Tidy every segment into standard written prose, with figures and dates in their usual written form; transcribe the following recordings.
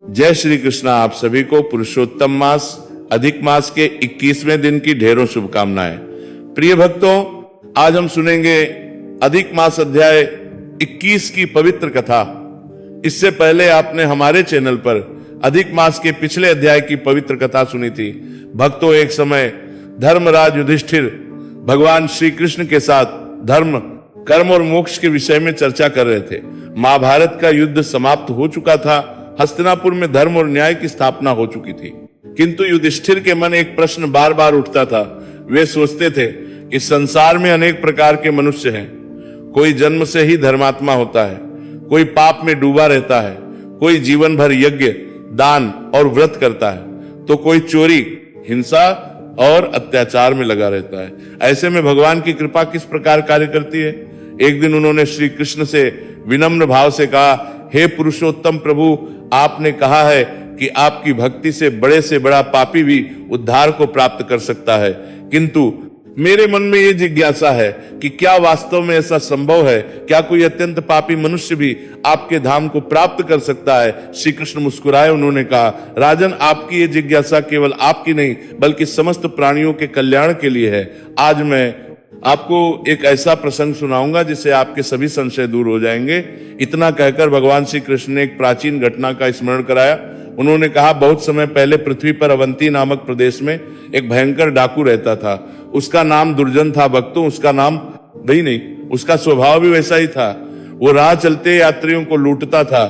जय श्री कृष्णा। आप सभी को पुरुषोत्तम मास अधिक मास के 21वें दिन की ढेरों शुभकामनाएं। प्रिय भक्तों, आज हम सुनेंगे अधिक मास अध्याय 21 की पवित्र कथा। इससे पहले आपने हमारे चैनल पर अधिक मास के पिछले अध्याय की पवित्र कथा सुनी थी। भक्तों, एक समय धर्मराज युधिष्ठिर भगवान श्री कृष्ण के साथ धर्म, कर्म और मोक्ष के विषय में चर्चा कर रहे थे। महाभारत का युद्ध समाप्त हो चुका था। हस्तिनापुर में धर्म और न्याय की स्थापना हो चुकी थी, किंतु युधिष्ठिर के मन एक प्रश्न बार बार उठता था। वे सोचते थे कि संसार में अनेक प्रकार के मनुष्य हैं। कोई जन्म से ही धर्मात्मा होता है, कोई पाप में डूबा रहता है, कोई जीवन भर यज्ञ, दान और व्रत करता है, तो कोई चोरी, हिंसा और अत्याचार में लगा रहता है। ऐसे में भगवान की कृपा किस प्रकार कार्य करती है? एक दिन उन्होंने श्री कृष्ण से विनम्र भाव से कहा, हे पुरुषोत्तम प्रभु, आपने कहा है कि आपकी भक्ति से बड़ा पापी भी उद्धार को प्राप्त कर सकता है, किंतु मेरे मन में यह जिज्ञासा है कि क्या वास्तव में ऐसा संभव है? क्या कोई अत्यंत पापी मनुष्य भी आपके धाम को प्राप्त कर सकता है? श्री कृष्ण मुस्कुराए। उन्होंने कहा, राजन, आपकी ये जिज्ञासा केवल आपकी नहीं बल्कि समस्त प्राणियों के कल्याण के लिए है। आज मैं आपको एक ऐसा प्रसंग सुनाऊंगा जिससे आपके सभी संशय दूर हो जाएंगे। इतना कहकर भगवान श्री कृष्ण ने एक प्राचीन घटना का स्मरण कराया। उन्होंने कहा, बहुत समय पहले पृथ्वी पर अवंती नामक प्रदेश में एक भयंकर डाकू रहता था। उसका नाम दुर्जन था। भक्तों, उसका नाम भी नहीं, उसका स्वभाव भी वैसा ही था। वो राह चलते यात्रियों को लूटता था,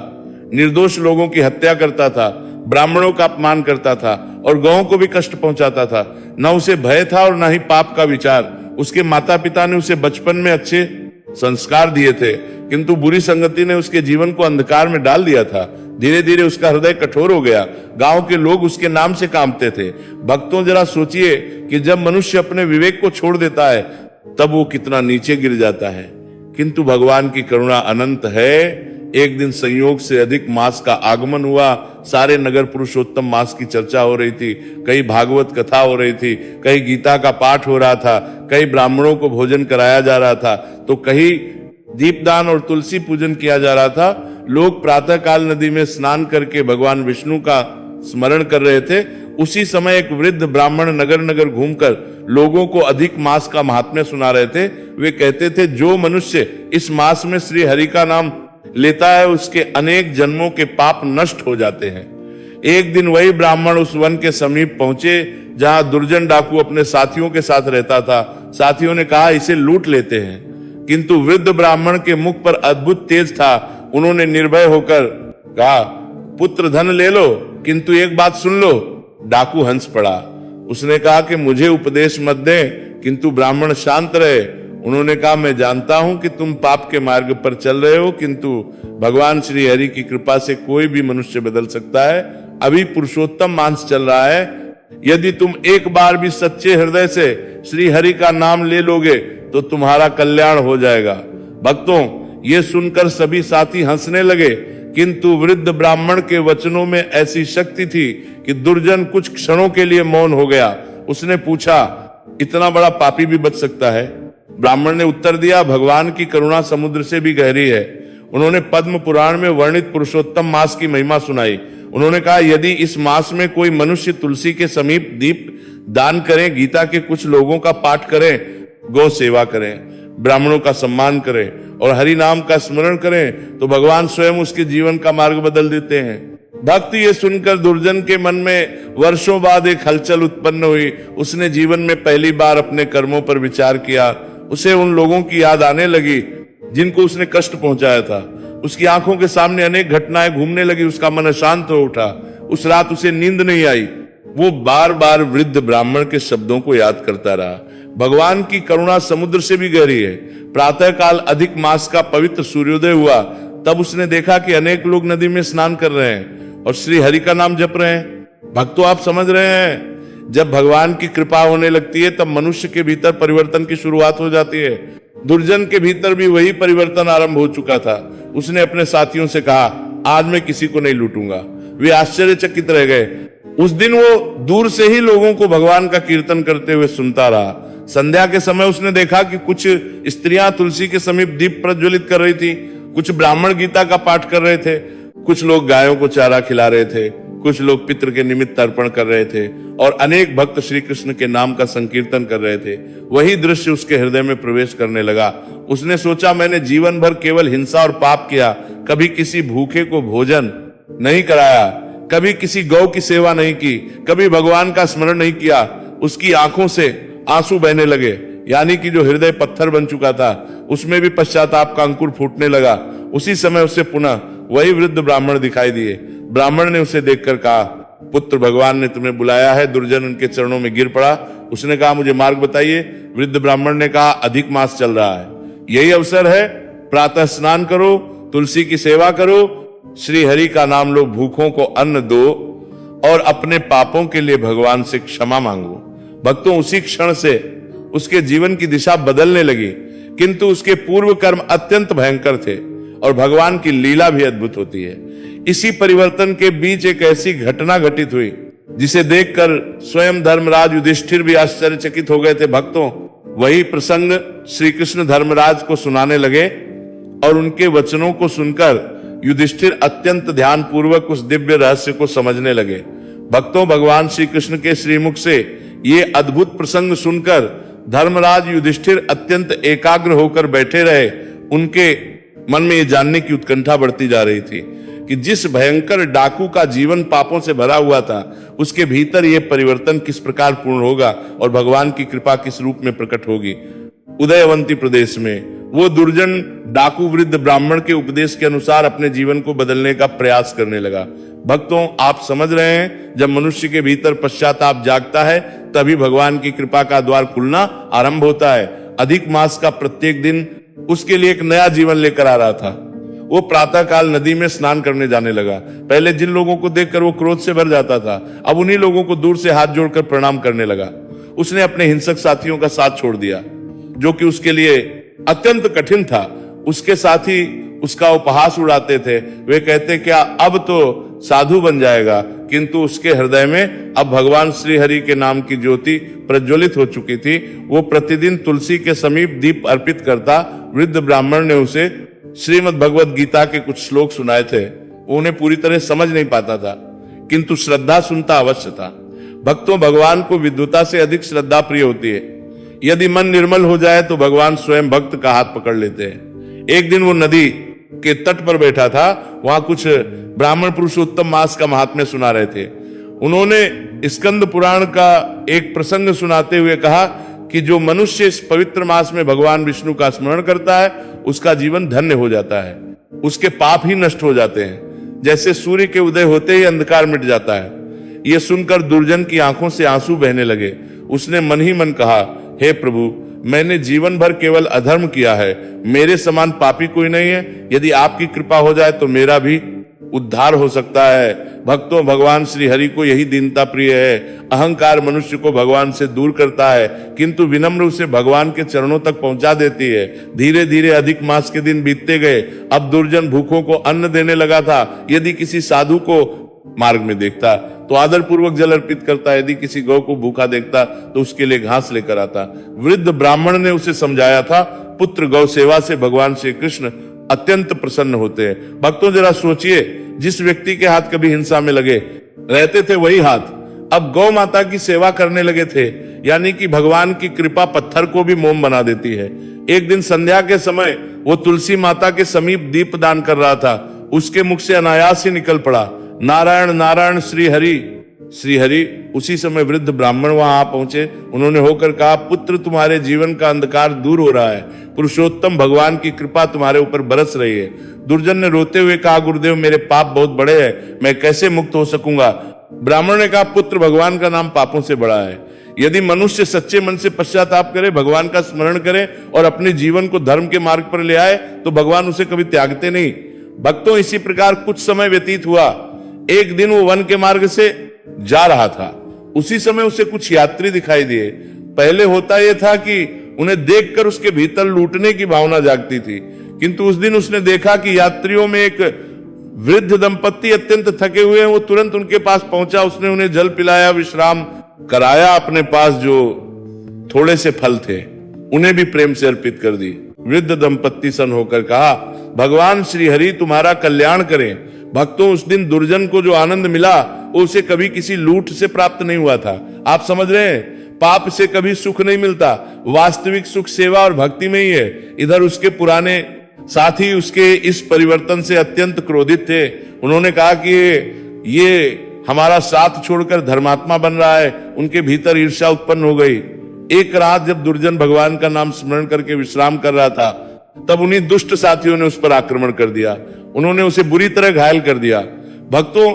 निर्दोष लोगों की हत्या करता था, ब्राह्मणों का अपमान करता था और गौओं को भी कष्ट पहुंचाता था। न उसे भय था और न ही पाप का विचार। उसके माता पिता ने उसे बचपन में अच्छे संस्कार दिए थे, किंतु बुरी संगति ने उसके जीवन को अंधकार में डाल दिया था। धीरे धीरे उसका हृदय कठोर हो गया। गांव के लोग उसके नाम से कांपते थे। भक्तों, जरा सोचिए कि जब मनुष्य अपने विवेक को छोड़ देता है तब वो कितना नीचे गिर जाता है। किंतु भगवान की करुणा अनंत है। एक दिन संयोग से अधिक मास का आगमन हुआ। सारे नगर पुरुषोत्तम मास की चर्चा हो रही थी, कहीं भागवत कथा हो रही थी, कहीं गीता का पाठ हो रहा था, कहीं ब्राह्मणों को भोजन कराया जा रहा था, तो कहीं दीपदान और तुलसी पूजन किया जा रहा था। लोग प्रातःकाल नदी में स्नान करके भगवान विष्णु का स्मरण कर रहे थे। उसी समय एक वृद्ध ब्राह्मण नगर नगर घूमकर लोगों को अधिक मास का महात्म्य सुना रहे थे। वे कहते थे, जो मनुष्य इस मास में श्री हरि का नाम लेता है उसके अनेक जन्मों के पाप नष्ट हो जाते हैं। एक दिन वही ब्राह्मण उस वन के समीप पहुंचे जहां दुर्जन डाकू अपने साथियों के साथ रहता था। साथियों ने कहा, इसे लूट लेते हैं, किंतु वृद्ध ब्राह्मण के मुख पर अद्भुत तेज था। उन्होंने निर्भय होकर कहा, पुत्र, धन ले लो, किंतु एक बात सुन लो। डाकू हंस पड़ा। उसने कहा कि मुझे उपदेश मत दे, किंतु ब्राह्मण शांत रहे। उन्होंने कहा, मैं जानता हूं कि तुम पाप के मार्ग पर चल रहे हो, किंतु भगवान श्री हरि की कृपा से कोई भी मनुष्य बदल सकता है। अभी पुरुषोत्तम मास चल रहा है। यदि तुम एक बार भी सच्चे हृदय से श्री हरि का नाम ले लोगे तो तुम्हारा कल्याण हो जाएगा। भक्तों, ये सुनकर सभी साथी हंसने लगे, किंतु वृद्ध ब्राह्मण के वचनों में ऐसी शक्ति थी कि दुर्जन कुछ क्षणों के लिए मौन हो गया। उसने पूछा, इतना बड़ा पापी भी बच सकता है? ब्राह्मण ने उत्तर दिया, भगवान की करुणा समुद्र से भी गहरी है। उन्होंने पद्म पुराण में वर्णित पुरुषोत्तम मास की महिमा सुनाई। उन्होंने कहा, यदि इस मास में कोई मनुष्य तुलसी के समीप दीप दान करें, गीता के कुछ लोगों का पाठ करें, गौ सेवा करें, ब्राह्मणों का सम्मान करें और हरि नाम का स्मरण करें, तो भगवान स्वयं उसके जीवन का मार्ग बदल देते हैं। भक्त ये सुनकर दुर्जन के मन में वर्षों बाद एक हलचल उत्पन्न हुई। उसने जीवन में पहली बार अपने कर्मों पर विचार किया। उसे उन लोगों की याद आने लगी जिनको उसने कष्ट पहुंचाया था। उसकी आंखों के सामने अनेक घटनाएं घूमने लगी। उसका मन अशांत हो उठा। उस रात उसे नींद नहीं आई। वो बार बार वृद्ध ब्राह्मण के शब्दों को याद करता रहा। भगवान की करुणा समुद्र से भी गहरी है। प्रातःकाल अधिक मास का पवित्र सूर्योदय हुआ। तब उसने देखा कि अनेक लोग नदी में स्नान कर रहे हैं और श्री हरि का नाम जप रहे हैं। भक्तों, आप समझ रहे हैं, जब भगवान की कृपा होने लगती है तब मनुष्य के भीतर परिवर्तन की शुरुआत हो जाती है। दुर्जन के भीतर भी वही परिवर्तन आरंभ हो चुका था। उसने अपने साथियों से कहा, आज मैं किसी को नहीं लूटूंगा। वे आश्चर्यचकित रह गए। उस दिन वो दूर से ही लोगों को भगवान का कीर्तन करते हुए सुनता रहा। संध्या के समय उसने देखा कि कुछ स्त्रियां तुलसी के समीप दीप प्रज्वलित कर रही थी, कुछ ब्राह्मण गीता का पाठ कर रहे थे, कुछ लोग गायों को चारा खिला रहे थे, कुछ लोग पितृ के निमित्त अर्पण कर रहे थे और अनेक भक्त श्री कृष्ण के नाम का संकीर्तन कर रहे थे। वही दृश्य उसके हृदय में प्रवेश करने लगा। उसने सोचा, मैंने जीवन भर केवल हिंसा और पाप किया, कभी किसी भूखे को भोजन नहीं कराया, कभी किसी गौ की सेवा नहीं की, कभी भगवान का स्मरण नहीं किया। उसकी आंखों से आंसू बहने लगे, यानी कि जो हृदय पत्थर बन चुका था उसमें भी पश्चाताप का अंकुर फूटने लगा। उसी समय उसे पुनः वही वृद्ध ब्राह्मण दिखाई दिए। ब्राह्मण ने उसे देखकर कहा, पुत्र, भगवान ने तुम्हें बुलाया है। दुर्जन उनके चरणों में गिर पड़ा। उसने कहा, मुझे मार्ग बताइए। वृद्ध ब्राह्मण ने कहा, अधिक मास चल रहा है, यही अवसर है, प्रातः स्नान करो, तुलसी की सेवा करो, श्री हरि का नाम लो, भूखों को अन्न दो और अपने पापों के लिए भगवान से क्षमा मांगो। भक्तों, उसी क्षण से उसके जीवन की दिशा बदलने लगी, किंतु उसके पूर्व कर्म अत्यंत भयंकर थे और भगवान की लीला भी अद्भुत होती है। इसी परिवर्तन के बीच एक ऐसी घटना घटित हुई जिसे देखकर स्वयं धर्मराज युधिष्ठिर भी आश्चर्यचकित हो गए थे। भक्तों, वही प्रसंग श्री कृष्ण धर्मराज को सुनाने लगे और उनके वचनों को सुनकर युधिष्ठिर अत्यंत ध्यान पूर्वक उस दिव्य रहस्य को समझने लगे। भक्तों, भगवान श्री कृष्ण के श्रीमुख से ये अद्भुत प्रसंग सुनकर धर्मराज युधिष्ठिर अत्यंत एकाग्र होकर बैठे रहे। उनके मन में ये जानने की उत्कंठा बढ़ती जा रही थी कि जिस भयंकर डाकू का जीवन पापों से भरा हुआ था, उसके भीतर ये परिवर्तन किस प्रकार पूर्ण होगा और भगवान की कृपा किस रूप में प्रकट होगी। उदयवंती प्रदेश में वो दुर्जन डाकू वृद्ध ब्राह्मण के उपदेश के अनुसार अपने जीवन को बदलने का प्रयास करने लगा। भक्तों, आप समझ रहे हैं, जब मनुष्य के भीतर पश्चाताप जागता है तभी भगवान की कृपा का द्वार खुलना आरंभ होता है। अधिक मास का प्रत्येक दिन उसके लिए एक नया जीवन लेकर आ रहा था। वो प्रातःकाल नदी में स्नान करने जाने लगा। पहले जिन लोगों को देखकर वो क्रोध से भर जाता था, अब उन्हीं लोगों को दूर से हाथ जोड़कर प्रणाम करने लगा। उसने अपने हिंसक साथियों का साथ छोड़ दिया, जो कि उसके लिए अत्यंत कठिन था। उसके साथी उसका उपहास उड़ाते थे। वे कहते, क्या अब तो साधु बन जाएगा, किंतु उसके हृदय में अब भगवान श्री हरि के नाम की ज्योति प्रज्वलित हो चुकी थी। वो प्रतिदिन तुलसी के समीप दीप अर्पित करता। वृद्ध ब्राह्मण ने उसे श्रीमद् भगवद गीता के कुछ श्लोक सुनाए थे। वो उन्हें पूरी तरह समझ नहीं पाता था, किंतु श्रद्धा सुनता अवश्य था। भक्तों, भगवान को विद्वता से अधिक श्रद्धा प्रिय होती है। यदि मन निर्मल हो जाए तो भगवान स्वयं भक्त का हाथ पकड़ लेते हैं। एक दिन वो नदी के तट पर बैठा था। वहां कुछ ब्राह्मण पुरुषोत्तम मास का महात्म्य सुना रहे थे। उन्होंने स्कंद पुराण का एक प्रसंग सुनाते हुए कहा कि जो मनुष्य इस पवित्र मास में भगवान विष्णु का स्मरण करता है, उसका जीवन धन्य हो जाता है, उसके पाप ही नष्ट हो जाते हैं, जैसे सूर्य के उदय होते ही अंधकार मिट जाता है। यह सुनकर दुर्जन की आंखों से आंसू बहने लगे। उसने मन ही मन कहा, हे प्रभु, मैंने जीवन भर केवल अधर्म किया है, मेरे समान पापी कोई नहीं है। यदि आपकी कृपा हो जाए तो मेरा भी उद्धार हो सकता है। भक्तों, भगवान श्री हरि को यही दीनता प्रिय है। अहंकार मनुष्य को भगवान से दूर करता है, किंतु विनम्र उसे भगवान के चरणों तक पहुंचा देती है। धीरे धीरे अधिक मास के दिन बीतते गए। अब दुर्जन भूखों को अन्न देने लगा था। यदि किसी साधु को मार्ग में देखता तो आदर पूर्वक जल अर्पित करता, यदि किसी गौ को भूखा देखता तो उसके लिए घास लेकर आता। वृद्ध ब्राह्मण ने उसे समझाया था, पुत्र, गौ सेवा से भगवान श्री कृष्ण अत्यंत प्रसन्न होते हैं। भक्तों, जरा सोचिए, जिस व्यक्ति के हाथ कभी हिंसा में लगे रहते थे, वही हाथ अब गौ माता की सेवा करने लगे थे। यानी कि भगवान की कृपा पत्थर को भी मोम बना देती है। एक दिन संध्या के समय वो तुलसी माता के समीप दीप दान कर रहा था। उसके मुख से अनायास ही निकल पड़ा, नारायण नारायण श्री हरि श्री हरि। उसी समय वृद्ध ब्राह्मण वहां आ पहुंचे। उन्होंने होकर कहा, पुत्र, तुम्हारे जीवन का अंधकार दूर हो रहा है, पुरुषोत्तम भगवान की कृपा तुम्हारे ऊपर बरस रही है। दुर्जन ने रोते हुए कहा, गुरुदेव, मेरे पाप बहुत बड़े हैं, मैं कैसे मुक्त हो सकूंगा। ब्राह्मण ने कहा, पुत्र, भगवान का नाम पापों से बड़ा है। यदि मनुष्य सच्चे मन से पश्चाताप करे, भगवान का स्मरण करे और अपने जीवन को धर्म के मार्ग पर ले आए तो भगवान उसे कभी त्यागते नहीं। भक्तों, इसी प्रकार कुछ समय व्यतीत हुआ। एक दिन वो वन के मार्ग से जा रहा था। उसी समय उसे कुछ यात्री दिखाई दिए। पहले होता यह था कि उन्हें देखकर उसके भीतर लूटने की भावना जागती थी, किंतु उस दिन उसने देखा कि यात्रियों में एक वृद्ध दंपत्ति अत्यंत थके हुए हैं। वो तुरंत उनके पास पहुंचा। उसने उन्हें जल पिलाया, विश्राम कराया। अपने पास जो थोड़े से फल थे उन्हें भी प्रेम से अर्पित कर दी। वृद्ध दंपत्ति सन होकर कहा, भगवान श्री हरि तुम्हारा कल्याण करें, भक्तों, उस दिन दुर्जन को जो आनंद मिला वो उसे कभी किसी लूट से प्राप्त नहीं हुआ था। आप समझ रहे हैं, पाप से कभी सुख नहीं मिलता, वास्तविक सुख सेवा और भक्ति में ही है। इधर उसके पुराने साथी उसके इस परिवर्तन से अत्यंत क्रोधित थे। उन्होंने कहा कि ये हमारा साथ छोड़कर धर्मात्मा बन रहा है। उनके भीतर ईर्ष्या उत्पन्न हो गई। एक रात जब दुर्जन भगवान का नाम स्मरण करके विश्राम कर रहा था, तब उन्हीं दुष्ट साथियों ने उस पर आक्रमण कर दिया। उन्होंने उसे बुरी तरह घायल कर दिया। भक्तों,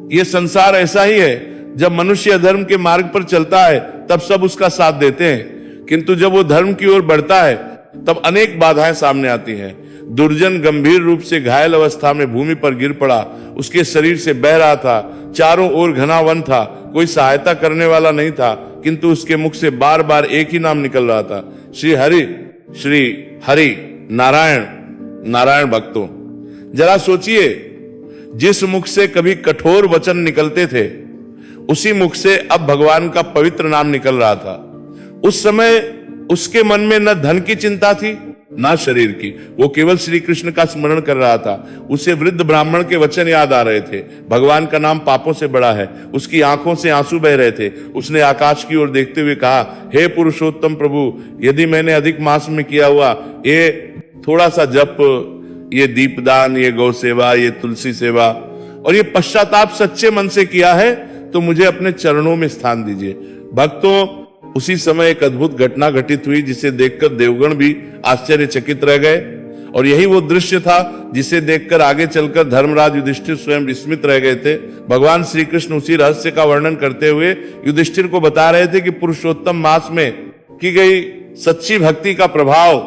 ये संसार ऐसा ही है, जब मनुष्य अधर्म के मार्ग पर चलता है तब सब उसका साथ देते हैं, किंतु जब वो धर्म की ओर बढ़ता है तब अनेक बाधाएं सामने आती हैं। दुर्जन गंभीर रूप से घायल अवस्था में भूमि पर गिर पड़ा। उसके शरीर से बह रहा था, चारों ओर घना वन था, कोई सहायता करने वाला नहीं था, किंतु उसके मुख से बार बार एक ही नाम निकल रहा था, श्री हरि नारायण नारायण। भक्तों, जरा सोचिए, जिस मुख से कभी कठोर वचन निकलते थे उसी मुख से अब भगवान का पवित्र नाम निकल रहा था। उस समय उसके मन में न धन की चिंता थी ना शरीर की, वो केवल श्री कृष्ण का स्मरण कर रहा था। उसे वृद्ध ब्राह्मण के वचन याद आ रहे थे, भगवान का नाम पापों से बड़ा है। उसकी आंखों से आंसू बह रहे थे। उसने आकाश की ओर देखते हुए कहा, हे पुरुषोत्तम प्रभु, यदि मैंने अधिक मास में किया हुआ ये थोड़ा सा जप, ये दीपदान, ये गौ सेवा, ये तुलसी सेवा और ये पश्चाताप सच्चे मन से किया है तो मुझे अपने चरणों में स्थान दीजिए। भक्तों, उसी समय एक अद्भुत घटना घटित हुई जिसे देखकर देवगण भी आश्चर्यचकित रह गए। और यही वो दृश्य था जिसे देखकर आगे चलकर धर्मराज युधिष्ठिर स्वयं विस्मित रह गए थे। भगवान श्री कृष्ण उसी रहस्य का वर्णन करते हुए युधिष्ठिर को बता रहे थे कि पुरुषोत्तम मास में की गई सच्ची भक्ति का प्रभाव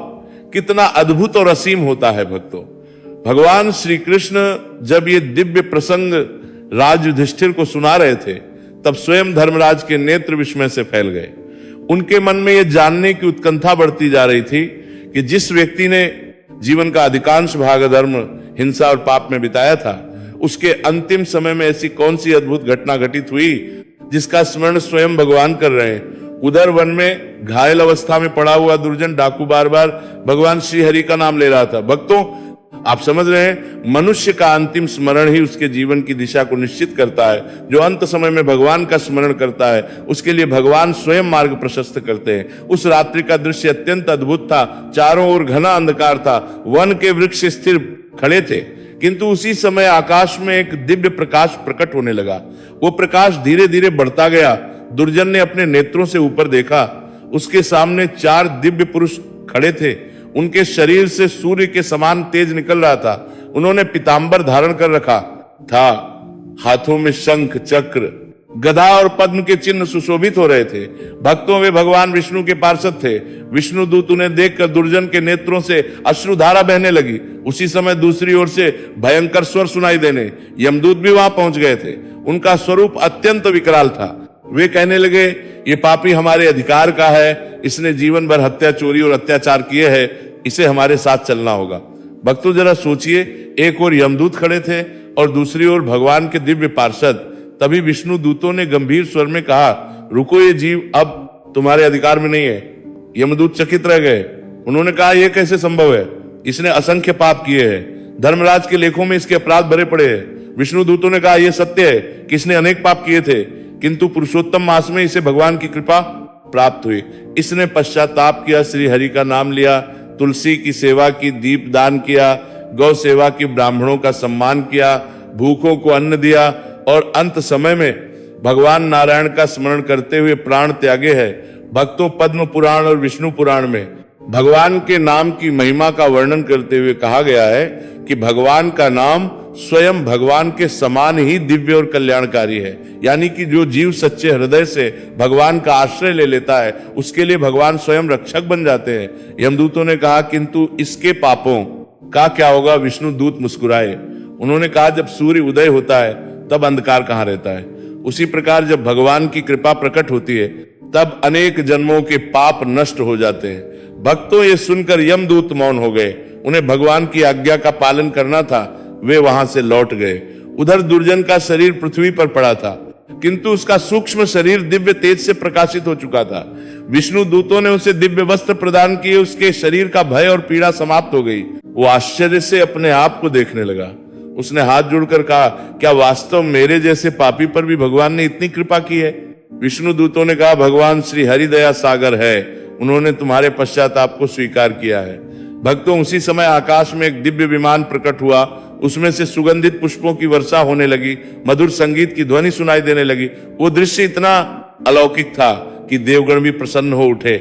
कितना अद्भुत और असीम होता है। भक्तों, भगवान श्री कृष्ण जब ये दिव्य प्रसंग राज युधिष्ठिर को सुना रहे थे तब स्वयं धर्मराज के नेत्र विस्मय से फैल गए। उनके मन में यह जानने की उत्कंठा बढ़ती जा रही थी कि जिस व्यक्ति ने जीवन का अधिकांश भाग अधर्म, हिंसा और पाप में बिताया था, उसके अंतिम समय में ऐसी कौन सी अद्भुत घटना घटित हुई जिसका स्मरण स्वयं भगवान कर रहे हैं। उधर वन में घायल अवस्था में पड़ा हुआ दुर्जन डाकू बार बार भगवान श्री हरि का नाम ले रहा था। भक्तों, आप समझ रहे हैं, मनुष्य का अंतिम स्मरण ही उसके जीवन की दिशा को निश्चित करता है। जो अंत समय में भगवान का स्मरण करता है उसके लिए भगवान स्वयं मार्ग प्रशस्त करते हैं। उस रात्रि का दृश्य अत्यंत अद्भुत था। चारों ओर घना अंधकार था, वन के वृक्ष स्थिर खड़े थे, किंतु उसी समय आकाश में एक दिव्य प्रकाश प्रकट होने लगा। वो प्रकाश धीरे धीरे बढ़ता गया। दुर्जन ने अपने नेत्रों से ऊपर देखा, उसके सामने 4 दिव्य पुरुष खड़े थे। उनके शरीर से सूर्य के समान तेज निकल रहा था। उन्होंने पीतांबर धारण कर रखा था, हाथों में शंख, चक्र, गदा और पद्म के चिन्ह सुशोभित हो रहे थे। भक्तों, वे भगवान विष्णु के पार्षद थे। विष्णु दूत उन्हें देखकर दुर्जन के नेत्रों से अश्रुधारा बहने लगी। उसी समय दूसरी ओर से भयंकर स्वर सुनाई देने यमदूत भी वहां पहुंच गए थे। उनका स्वरूप अत्यंत विकराल था। वे कहने लगे, ये पापी हमारे अधिकार का है, इसने जीवन भर हत्या, चोरी और अत्याचार किए हैं, इसे हमारे साथ चलना होगा। भक्तों, जरा सोचिए, एक ओर यमदूत खड़े थे और दूसरी ओर भगवान के दिव्य पार्षद। तभी विष्णु दूतों ने गंभीर स्वर में कहा, रुको, ये जीव अब तुम्हारे अधिकार में नहीं है। यमदूत चकित रह गए। उन्होंने कहा, यह कैसे संभव है? इसने असंख्य पाप किए हैं, धर्मराज के लेखों में इसके अपराध भरे पड़े हैं। विष्णु दूतों ने कहा, यह सत्य है कि इसने अनेक पाप किए थे, किंतु पुरुषोत्तम मास में इसे भगवान की कृपा प्राप्त हुई। इसने पश्चाताप किया, श्री हरि का नाम लिया, तुलसी की सेवा की, दीप दान किया, गौ सेवा की, ब्राह्मणों का सम्मान किया, भूखों को अन्न दिया और अंत समय में भगवान नारायण का स्मरण करते हुए प्राण त्यागे है। भक्तों, पद्म पुराण और विष्णु पुराण में भगवान के नाम की महिमा का वर्णन करते हुए कहा गया है कि भगवान का नाम स्वयं भगवान के समान ही दिव्य और कल्याणकारी है। यानी कि जो जीव सच्चे हृदय से भगवान का आश्रय ले लेता है उसके लिए भगवान स्वयं रक्षक बन जाते हैं। यमदूतों ने कहा, किंतु इसके पापों का क्या होगा? विष्णु दूत मुस्कुराए। उन्होंने कहा, जब सूर्य उदय होता है तब अंधकार कहाँ रहता है? उसी प्रकार जब भगवान की कृपा प्रकट होती है तब अनेक जन्मों के पाप नष्ट हो जाते हैं। भक्तों, ये सुनकर यमदूत मौन हो गए। उन्हें भगवान की आज्ञा का पालन करना था, वे वहां से लौट गए। उधर दुर्जन का शरीर पृथ्वी पर पड़ा था, किंतु उसका सूक्ष्म शरीर दिव्य तेज से प्रकाशित हो चुका था। विष्णु दूतों ने उसे दिव्य वस्त्र प्रदान किए। उसके शरीर का भय और पीड़ा समाप्त हो गई। वो आश्चर्य से अपने आप को देखने लगा। उसने हाथ जोड़कर कहा, क्या वास्तव मेरे जैसे पापी पर भी भगवान ने इतनी कृपा की है? विष्णु दूतों ने कहा, भगवान श्री हरिदया सागर है, उन्होंने तुम्हारे पश्चाताप को स्वीकार किया है। भक्तों, उसी समय आकाश में एक दिव्य विमान प्रकट हुआ, उसमें से सुगंधित पुष्पों की वर्षा होने लगी, मधुर संगीत की ध्वनि सुनाई देने लगी। वो दृश्य इतना अलौकिक था कि देवगण भी प्रसन्न हो उठे।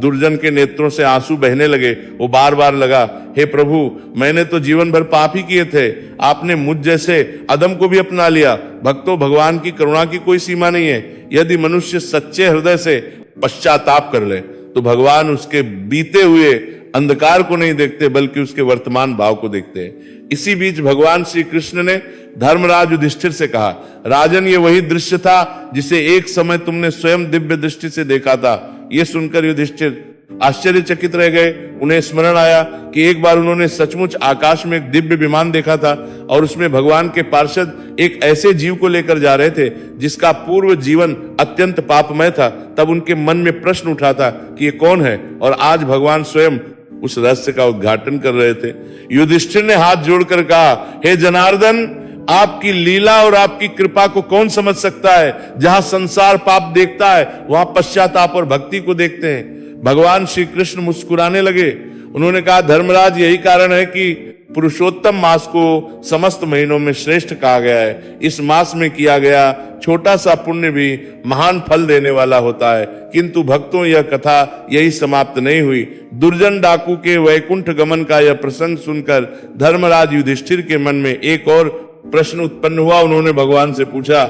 दुर्जन के नेत्रों से आंसू बहने लगे। वो बार बार लगा, हे प्रभु, मैंने तो जीवन भर पाप ही किए थे, आपने मुझ जैसे अदम को भी अपना लिया। भक्तों, भगवान की करुणा की कोई सीमा नहीं है। यदि मनुष्य सच्चे हृदय से पश्चाताप कर ले तो भगवान उसके बीते हुए अंधकार को नहीं देखते, बल्कि उसके वर्तमान भाव को देखते हैं। इसी बीच भगवान श्री कृष्ण ने धर्मराज युधिष्ठिर से कहा, राजन, ये वही दृश्य था जिसे एक समय तुमने स्वयं दिव्य दृष्टि से देखा था। ये सुनकर युधिष्ठिर आश्चर्यचकित रह गए। उन्हें स्मरण आया कि एक बार उन्होंने सचमुच आकाश में एक दिव्य विमान देखा था और उसमें भगवान के पार्षद एक ऐसे जीव को लेकर जा रहे थे जिसका पूर्व जीवन अत्यंत पापमय था। तब उनके मन में प्रश्न उठा था कि ये कौन है, और आज भगवान स्वयं उस रहस्य का उद्घाटन कर रहे थे। युधिष्ठिर ने हाथ जोड़कर कहा, हे जनार्दन, आपकी लीला और आपकी कृपा को कौन समझ सकता है? जहां संसार पाप देखता है, वहां पश्चाताप और भक्ति को देखते हैं। भगवान श्री कृष्ण मुस्कुराने लगे। उन्होंने कहा, धर्मराज, यही कारण है कि पुरुषोत्तम मास को समस्त महीनों में श्रेष्ठ कहा गया है। इस मास में किया गया छोटा सा पुण्य भी महान फल देने वाला होता है। किंतु भक्तों, यह कथा यही समाप्त नहीं हुई। दुर्जन डाकू के वैकुंठ गमन का यह प्रसंग सुनकर धर्मराज युधिष्ठिर के मन में एक और प्रश्न उत्पन्न हुआ। उन्होंने भगवान से पूछा,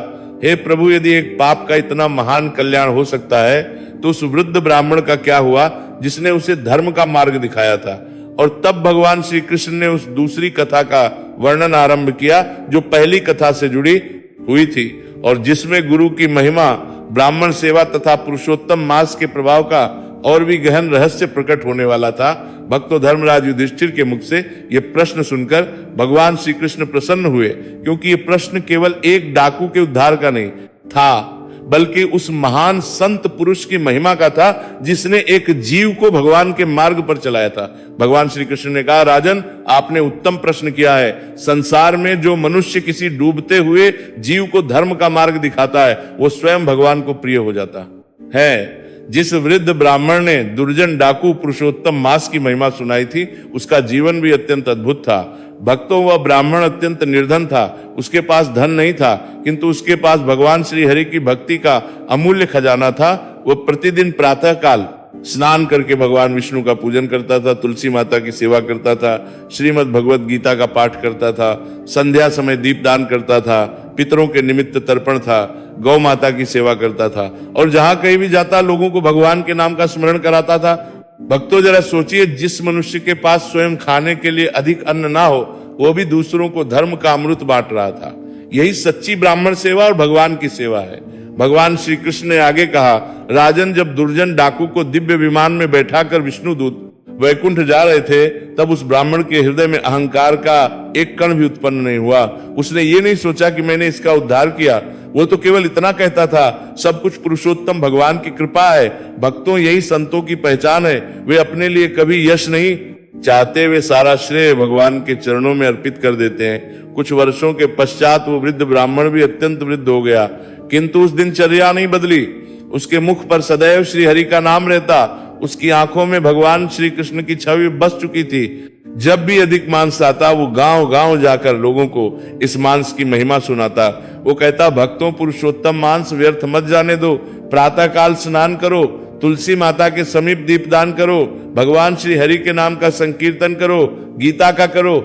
हे प्रभु, यदि एक पाप का इतना महान कल्याण हो सकता है तो उस वृद्ध ब्राह्मण का क्या हुआ जिसने उसे धर्म का मार्ग दिखाया था? और तब भगवान श्री कृष्ण ने उस दूसरी कथा का वर्णन आरंभ किया जो पहली कथा से जुड़ी हुई थी और जिसमें गुरु की महिमा, ब्राह्मण सेवा तथा पुरुषोत्तम मास के प्रभाव का और भी गहन रहस्य प्रकट होने वाला था। भक्तों, धर्मराज युधिष्ठिर के मुख से यह प्रश्न सुनकर भगवान श्री कृष्ण प्रसन्न हुए, क्योंकि यह प्रश्न केवल एक डाकू के उद्धार का नहीं था, बल्कि उस महान संत पुरुष की महिमा का था जिसने एक जीव को भगवान के मार्ग पर चलाया था। भगवान श्री कृष्ण ने कहा, राजन, आपने उत्तम प्रश्न किया है। संसार में जो मनुष्य किसी डूबते हुए जीव को धर्म का मार्ग दिखाता है, वो स्वयं भगवान को प्रिय हो जाता है। जिस वृद्ध ब्राह्मण ने दुर्जन डाकू पुरुषोत्तम मास की महिमा सुनाई थी, उसका जीवन भी अत्यंत अद्भुत था। भक्तों, वह ब्राह्मण अत्यंत निर्धन था, उसके पास धन नहीं था, किंतु उसके पास भगवान श्री हरि की भक्ति का अमूल्य खजाना था। वह प्रतिदिन प्रातः काल स्नान करके भगवान विष्णु का पूजन करता था, तुलसी माता की सेवा करता था, श्रीमद् भगवत गीता का पाठ करता था, संध्या समय दीपदान करता था, पितरों के निमित्त तर्पण था, गौ माता की सेवा करता था और जहां कहीं भी जाता लोगों को भगवान के नाम का स्मरण कराता था। भक्तों, जरा सोचिए, जिस मनुष्य के पास स्वयं खाने के लिए अधिक अन्न ना हो, वो भी दूसरों को धर्म का अमृत बांट रहा था। यही सच्ची ब्राह्मण सेवा और भगवान की सेवा है। भगवान श्री कृष्ण ने आगे कहा, राजन, जब दुर्जन डाकू को दिव्य विमान में बैठाकर विष्णु दूत वैकुंठ जा रहे थे, तब उस ब्राह्मण के हृदय में अहंकार का एक कण भी उत्पन्न नहीं हुआ। उसने ये नहीं सोचा कि मैंने इसका उद्धार किया। वो तो केवल इतना कहता था, सब कुछ पुरुषोत्तम भगवान की कृपा है। भक्तों, यही संतों की पहचान है। वे अपने लिए कभी यश नहीं चाहते, वे सारा श्रेय भगवान के चरणों में अर्पित कर देते हैं। कुछ वर्षों के पश्चात वो वृद्ध ब्राह्मण भी अत्यंत वृद्ध हो गया, किंतु उस दिनचर्या नहीं बदली। उसके मुख पर सदैव श्री हरि का नाम रहता। उसकी आंखों में भगवान श्री कृष्ण की छवि बस चुकी थी। जब भी अधिक मांस आता, वो गांव गांव जाकर लोगों को इस मांस की महिमा सुनाता। वो कहता, भक्तों, पुरुषोत्तम मांस व्यर्थ मत जाने दो। प्रातः काल स्नान करो, तुलसी माता के समीप दीपदान करो, भगवान श्री हरि के नाम का संकीर्तन करो, गीता का करो,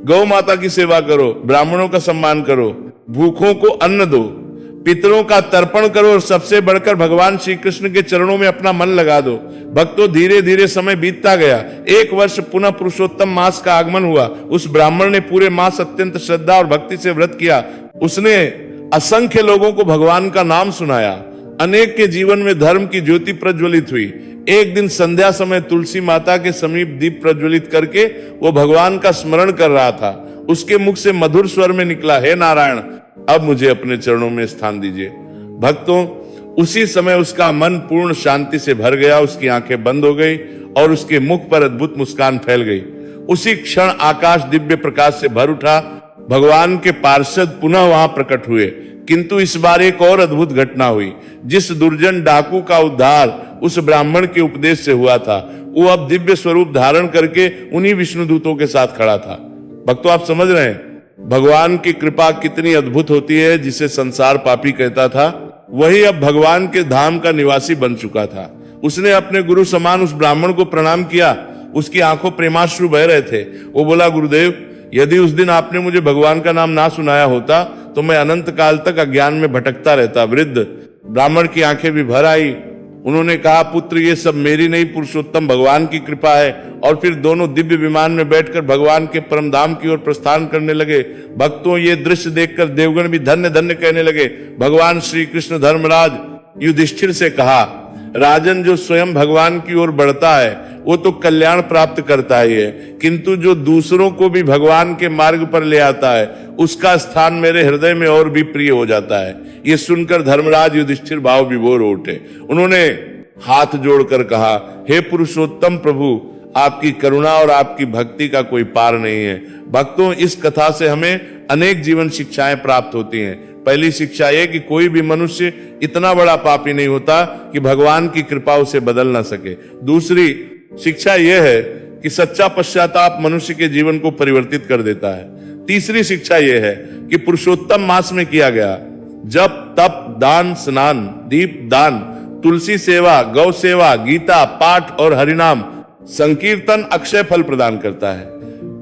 गौ माता की सेवा करो, ब्राह्मणों का सम्मान करो, भूखों को अन्न दो, पितरों का तर्पण करो और सबसे बढ़कर भगवान श्री कृष्ण के चरणों में अपना मन लगा दो। भक्तों, धीरे धीरे समय बीतता गया। 1 वर्ष पुनः पुरुषोत्तम मास का आगमन हुआ। उस ब्राह्मण ने पूरे मास अत्यंत श्रद्धा और भक्ति से व्रत किया। उसने असंख्य लोगों को भगवान का नाम सुनाया। अनेक के जीवन में धर्म की ज्योति प्रज्वलित हुई। एक दिन संध्या समय तुलसी माता के समीप दीप प्रज्वलित करके वो भगवान का स्मरण कर रहा था। उसके मुख से मधुर स्वर में निकला, हे नारायण, अब मुझे अपने चरणों में स्थान दीजिए। भक्तों, उसी समय उसका मन पूर्ण शांति से भर गया। उसकी आंखें बंद हो गई और उसके मुख पर अद्भुत मुस्कान फैल गई। उसी क्षण आकाश दिव्य प्रकाश से भर उठा। भगवान के पार्षद पुनः वहां प्रकट हुए। किंतु इस बार एक और अद्भुत घटना हुई। जिस दुर्जन डाकू का उद्धार उस ब्राह्मण के उपदेश से हुआ था, वो अब दिव्य स्वरूप धारण करके उन्हीं विष्णु दूतों के साथ खड़ा था। भक्तों, आप समझ रहे हैं भगवान की कृपा कितनी अद्भुत होती है। जिसे संसार पापी कहता था, वही अब भगवान के धाम का निवासी बन चुका था। उसने अपने गुरु समान उस ब्राह्मण को प्रणाम किया। उसकी आंखों प्रेमाश्रु बह रहे थे। वो बोला, गुरुदेव, यदि उस दिन आपने मुझे भगवान का नाम ना सुनाया होता तो मैं अनंत काल तक अज्ञान में भटकता रहता। वृद्ध ब्राह्मण की आंखें भी भर आई। उन्होंने कहा, पुत्र, ये सब मेरी नहीं, पुरुषोत्तम भगवान की कृपा है। और फिर दोनों दिव्य विमान में बैठकर भगवान के परम धाम की ओर प्रस्थान करने लगे। भक्तों, ये दृश्य देखकर देवगण भी धन्य धन्य कहने लगे। भगवान श्री कृष्ण धर्मराज युधिष्ठिर से कहा, राजन, जो स्वयं भगवान की ओर बढ़ता है वो तो कल्याण प्राप्त करता ही है, किंतु जो दूसरों को भी भगवान के मार्ग पर ले आता है उसका स्थान मेरे हृदय में और भी प्रिय हो जाता है। ये सुनकर धर्मराज युधिष्ठिर भाव विभोर उठे। उन्होंने हाथ जोड़कर कहा, हे पुरुषोत्तम प्रभु, आपकी करुणा और आपकी भक्ति का कोई पार नहीं है। भक्तों, इस कथा से हमें अनेक जीवन शिक्षाएं प्राप्त होती हैं। पहली शिक्षा यह कि कोई भी मनुष्य इतना बड़ा पापी नहीं होता कि भगवान की कृपा उसे बदल ना सके। दूसरी शिक्षा यह है कि सच्चा पश्चाताप मनुष्य के जीवन को परिवर्तित कर देता है। तीसरी शिक्षा यह है कि पुरुषोत्तम मास में किया गया जप, तप, दान, स्नान, दीप दान, तुलसी सेवा, गौ सेवा, गीता पाठ और हरिनाम संकीर्तन अक्षय फल प्रदान करता है।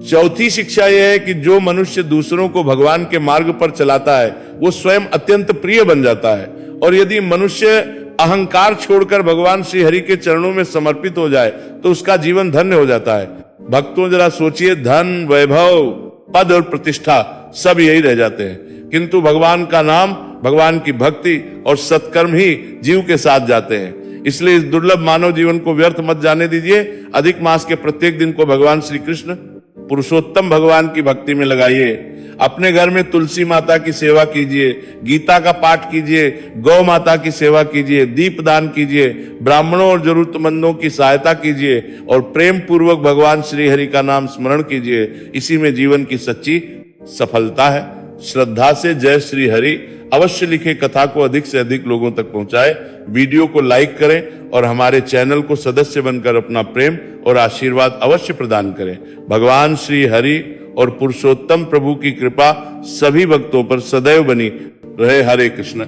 चौथी शिक्षा यह है कि जो मनुष्य दूसरों को भगवान के मार्ग पर चलाता है वो स्वयं अत्यंत प्रिय बन जाता है। और यदि मनुष्य अहंकार छोड़कर भगवान श्री हरि के चरणों में समर्पित हो जाए तो उसका जीवन धन्य हो जाता है। भक्तों, जरा सोचिए, धन, वैभव, पद और प्रतिष्ठा सब यही रह जाते हैं, किंतु भगवान का नाम, भगवान की भक्ति और सत्कर्म ही जीव के साथ जाते हैं। इसलिए इस दुर्लभ मानव जीवन को व्यर्थ मत जाने दीजिए। अधिक मास के प्रत्येक दिन को भगवान श्री कृष्ण पुरुषोत्तम भगवान की भक्ति में लगाइए। अपने घर में तुलसी माता की सेवा कीजिए, गीता का पाठ कीजिए, गौ माता की सेवा कीजिए, दीप दान कीजिए, ब्राह्मणों और जरूरतमंदों की सहायता कीजिए और प्रेम पूर्वक भगवान श्री हरि का नाम स्मरण कीजिए। इसी में जीवन की सच्ची सफलता है। श्रद्धा से जय श्री हरि अवश्य लिखे कथा को अधिक से अधिक लोगों तक पहुंचाए। वीडियो को लाइक करें और हमारे चैनल को सदस्य बनकर अपना प्रेम और आशीर्वाद अवश्य प्रदान करें। भगवान श्री हरि और पुरुषोत्तम प्रभु की कृपा सभी भक्तों पर सदैव बनी रहे। हरे कृष्ण।